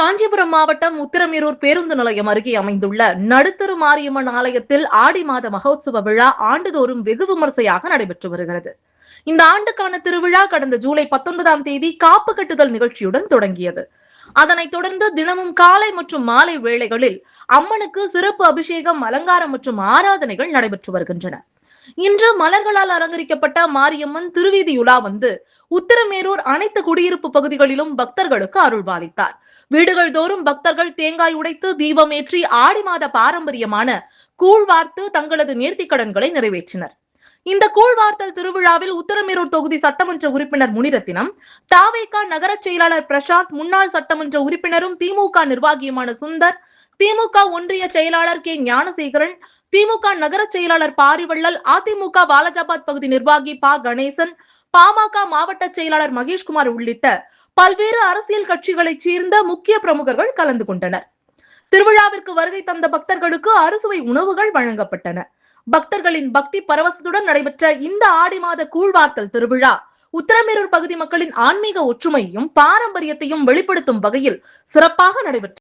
காஞ்சிபுரம் மாவட்டம் உத்திரமேரூர் பேருந்து நிலையம் அருகே அமைந்துள்ள நடுத்தரு மாரியம்மன் ஆலயத்தில் ஆடி மாத மகோத்சவ விழா ஆண்டுதோறும் வெகு விமர்சையாக நடைபெற்று வருகிறது. இந்த ஆண்டுக்கான திருவிழா கடந்த ஜூலை 19ஆம் தேதி காப்பு கட்டுதல் நிகழ்ச்சியுடன் தொடங்கியது. அதனைத் தொடர்ந்து தினமும் காலை மற்றும் மாலை வேளைகளில் அம்மனுக்கு சிறப்பு அபிஷேகம், அலங்காரம் மற்றும் ஆராதனைகள் நடைபெற்று வருகின்றன. இன்று மலர்களால் அலங்கரிக்கப்பட்ட மாரியம்மன் திருவீதியுலா வந்து உத்திரமேரூர் அனைத்து குடியிருப்பு பகுதிகளிலும் பக்தர்களுக்கு அருள்பாலித்தார். வீடுகள் தோறும் பக்தர்கள் தேங்காய் உடைத்து தீபம் ஏற்றி ஆடி மாத பாரம்பரியமான கூழ் வார்த்து தங்களது நேர்த்திக்கடன்களை நிறைவேற்றினர். இந்த கூழ்வார்த்தல் திருவிழாவில் உத்திரமேரூர் தொகுதி சட்டமன்ற உறுப்பினர் முனிரத்தினம், தவேக நகர செயலாளர் பிரசாத், முன்னாள் சட்டமன்ற உறுப்பினரும் திமுக நிர்வாகியுமான சுந்தர், திமுக ஒன்றிய செயலாளர் கே ஞானசேகரன், திமுக நகர செயலாளர் பாரிவள்ளல், அதிமுக வாலஜாபாத் பகுதி நிர்வாகி ப கணேசன், பாமக மாவட்ட செயலாளர் மகேஷ்குமார் உள்ளிட்ட பல்வேறு அரசியல் கட்சிகளைச் சேர்ந்த முக்கிய பிரமுகர்கள் கலந்து கொண்டனர். திருவிழாவிற்கு வருகை தந்த பக்தர்களுக்கு அறுசுவை உணவுகள் வழங்கப்பட்டன. பக்தர்களின் பக்தி பரவசத்துடன் நடைபெற்ற இந்த ஆடி மாத கூழ்வார்த்தல் திருவிழா உத்திரமேரூர் பகுதி மக்களின் ஆன்மீக ஒற்றுமையையும் பாரம்பரியத்தையும் வெளிப்படுத்தும் வகையில் சிறப்பாக நடைபெற்றது.